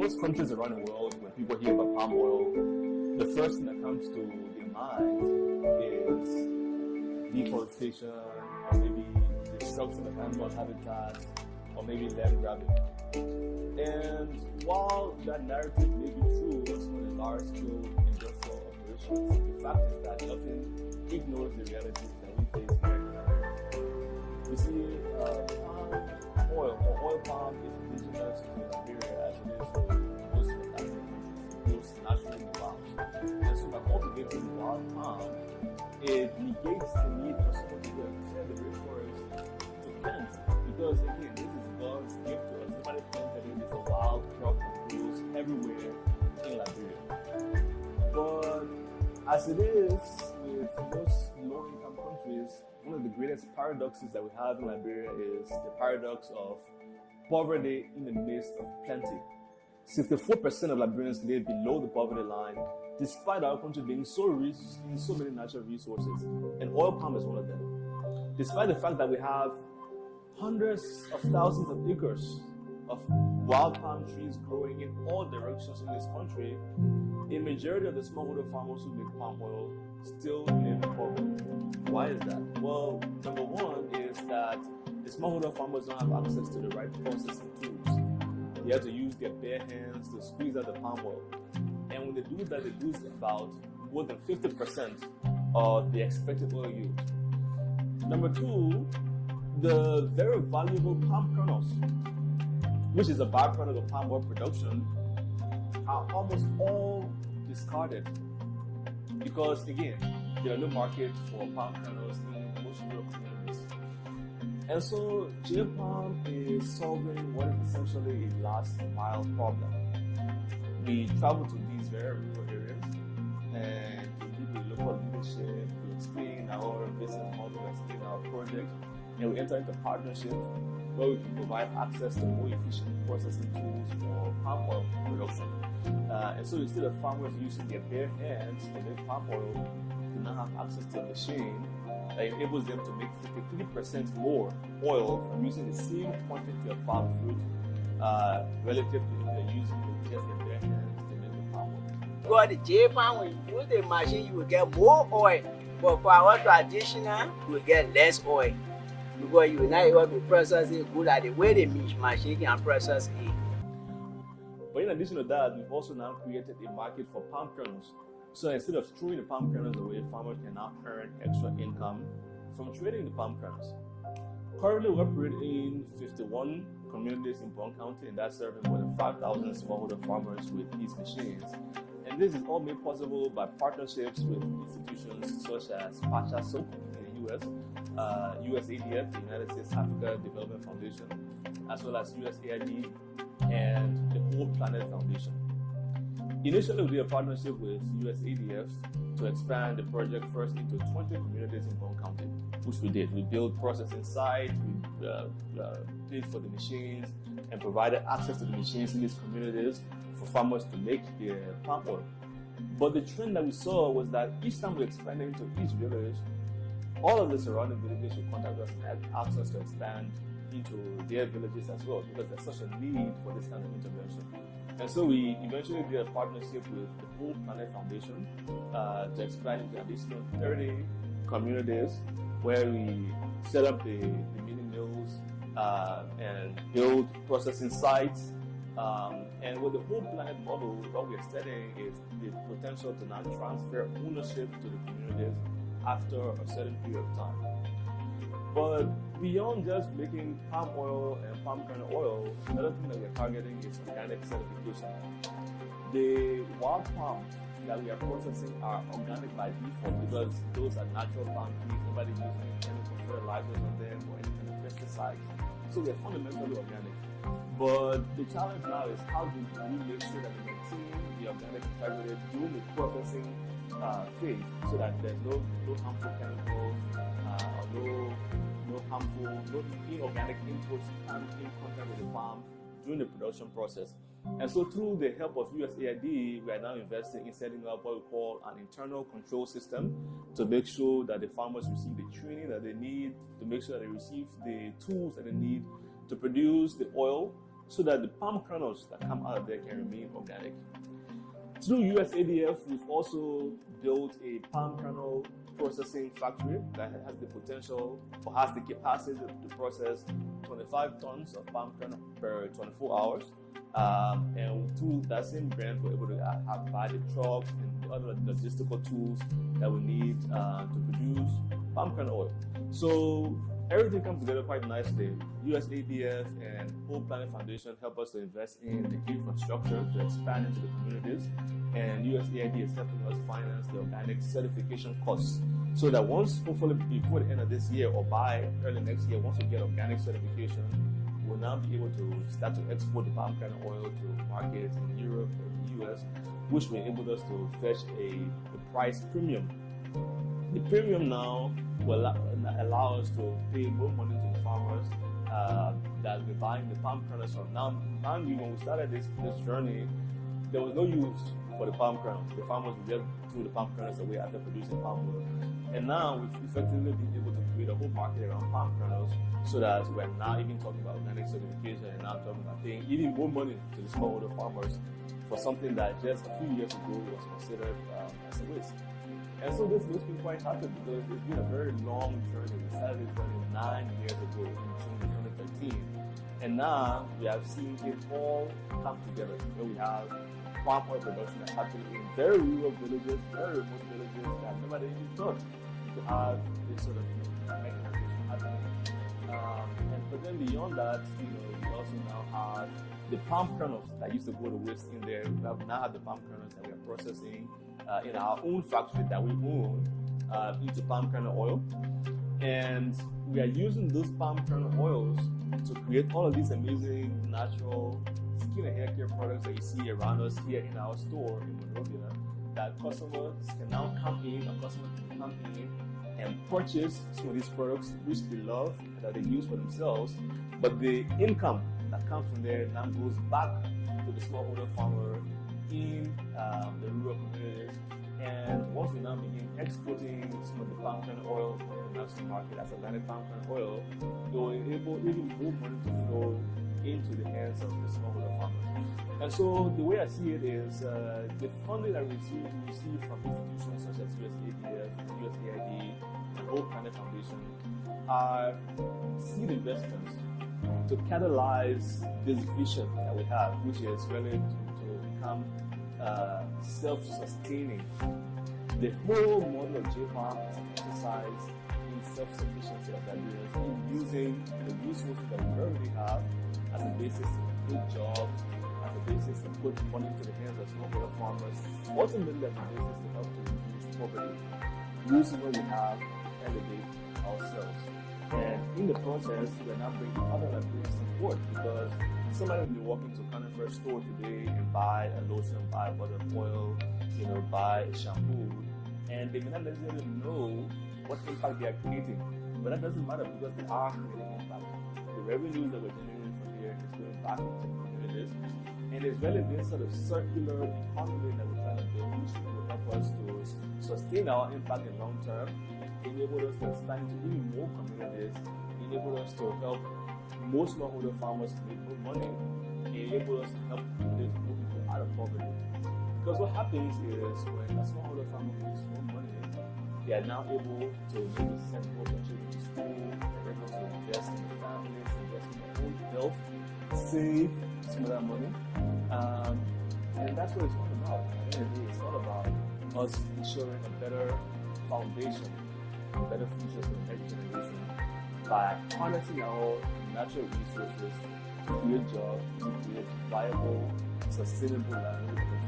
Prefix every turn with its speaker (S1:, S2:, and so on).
S1: most countries around the world, when people hear about palm oil, the first thing that comes to their mind is deforestation, or maybe destruction of animal habitats, or maybe land grabbing. And while that narrative may be true on some of the large-scale industrial operations, the fact is that nothing ignores the realities that we face here in Liberia. You see, palm oil or oil palm is indigenous to Liberia as it is to most of the African countries. It grows naturally in the wild. And so by cultivating wild palm, it negates the need for someone to go and clear the rainforest to plant. Because again, this is God's gift to us. Nobody planted it. It's a wild crop that grows everywhere in Liberia. But as it is with most low-income countries, one of the greatest paradoxes that we have in Liberia is the paradox of poverty in the midst of plenty. 64% of Liberians live below the poverty line, despite our country being so rich in so many natural resources, and oil palm is one of them. Despite the fact that we have hundreds of thousands of acres of wild palm trees growing in all directions in this country, a majority of the smallholder farmers who make palm oil still live in poverty. Why is that? Well, number one is that the smallholder farmers don't have access to the right processing tools. They have to use their bare hands to squeeze out the palm oil. And when they do that, they lose about more than 50% of the expected oil yield. Number two, the very valuable palm kernels, which is a byproduct of palm oil production, are almost all discarded because, again, there are no market for palm kernels in most rural communities. And so J-Palm is solving what is essentially a last mile problem. We travel to these very rural areas and we meet with local leadership, we explain our business model, we explain our project, and we enter into partnership where we can provide access to more efficient processing tools for palm oil production. And so instead of farmers using their bare hands to make palm oil, they now have access to a machine that enables them to make 53% more oil from using the same quantity of palm fruit relative to if they're using just their bare hands to make the palm oil.
S2: Because the J-Palm, when you use the machine, you will get more oil. But for our traditional, you will get less oil. Because you will not able to process it good at the way the machine can process it.
S1: But in addition to that, we've also now created a market for palm kernels. So instead of throwing the palm kernels away, farmers can now earn extra income from trading the palm kernels. Currently, we operate in 51 communities in Bond County, and that's serving more than 5,000 smallholder farmers with these machines. And this is all made possible by partnerships with institutions such as Pacha Soap in the US, USADF, the United States Africa Development Foundation, as well as USAID and the Whole Planet Foundation. Initially, we did a partnership with USADF to expand the project first into 20 communities in Bond County, which we did. We built processing sites, we paid for the machines, and provided access to the machines in these communities for farmers to make their palm oil. But the trend that we saw was that each time we expanded into each village, all of the surrounding villages would contact us and ask us to expand into their villages as well, because there's such a need for this kind of intervention. And so we eventually did a partnership with the Whole Planet Foundation to expand into additional 30 communities, where we set up the mini mills and build processing sites. And with the Whole Planet model, what we're studying is the potential to now transfer ownership to the communities after a certain period of time. But beyond just making palm oil and palm kernel oil, another thing that we're targeting is organic certification. The wild palms that we are processing are organic by default because those are natural palm trees. Nobody uses any chemical fertilizers on them or any kind of pesticides. So they're fundamentally organic. But the challenge now is how do we make sure that we maintain the organic integrity during the processing phase, so that there's no harmful chemicals or no inorganic inputs come in contact with the palm during the production process. And so through the help of USAID, we are now investing in setting up what we call an internal control system to make sure that the farmers receive the training that they need, to make sure that they receive the tools that they need to produce the oil so that the palm kernels that come out of there can remain organic. Through USADF, we've also built a palm kernel processing factory that has the potential or has the capacity to process 25 tons of palm kernel per 24 hours. And through that same grant, we're able to buy the trucks and the other logistical tools that we need to produce palm kernel oil. So everything comes together quite nicely. USADF and Hope Planet Foundation help us to invest in the infrastructure to expand into the communities, and USAID is helping us finance the organic certification costs, so that once, hopefully before the end of this year or by early next year, once we get organic certification, we'll now be able to start to export the palm kernel oil to markets in Europe and the US, which will enable us to fetch a price premium. The premium now will allow us to pay more money to the farmers that we're buying the palm kernels from. Now, when we started this journey, there was no use for the palm kernels. The farmers would just threw the palm kernels away after producing palm oil. And now we've effectively been able to create a whole market around palm kernels, so that we're now even talking about organic certification and now talking about paying even more money to the smallholder farmers for something that just a few years ago was considered as a waste. And so this makes me quite happy, because it's been a very long journey. We started this journey 9 years ago in June 2013. And now we have seen it all come together. Where we have palm oil production that's happening in very rural villages, very remote villages that nobody even thought to have this sort of mechanization happening. But then beyond that, we also now have the palm kernels that used to go to waste in there. We now have the palm kernels that we are processing in our own factory that we own into palm kernel oil. And we are using those palm kernel oils to create all of these amazing natural skin and hair care products that you see around us here in our store in Monrovia, that customers can now come in and purchase some of these products which they love, that they use for themselves, but the income that comes from there now goes back to the smallholder farmer in the rural communities. And once we now begin exporting some of the palm kernel oil in the national market as organic palm kernel oil, it will enable even more money to flow into the hands of the smallholder farmers. And so the way I see it is the funding that we receive from institutions such as USADF, USAID, and Hope Planet Foundation are seed investments to catalyze this vision that we have, which is really to become self-sustaining. The whole model of J-Farm is exercised in self-sufficiency of that business, in using the resources that we already have as a basis to create jobs, as a basis to put money into the hands of smallholder farmers, ultimately as a basis to help to reduce poverty, using what we have to elevate ourselves. And in the process, we're now bringing other Liberians support, because somebody will be walking to a Conifer store today and buy a lotion, buy a bottle of oil, buy a shampoo, and they may not necessarily know what impact they are creating. But that doesn't matter, because they are creating impact. The revenues that we're generating from here is going back into the communities. And it's really this sort of circular economy that we're trying to build, which will help us to sustain our impact in long term, enable us to expand into even more communities, enable us to help more smallholder farmers make more money, enable us to help communities move people out of poverty. Because what happens is, when a smallholder farmer makes more money, they are now able to maybe send more children to school, they're able to invest in their families, invest in their own health, save some of that money. And that's what it's all about. At the end of the day, it's all about us ensuring a better foundation, a better future for the next generation, by harnessing our natural resources to create jobs, to create viable, sustainable livelihood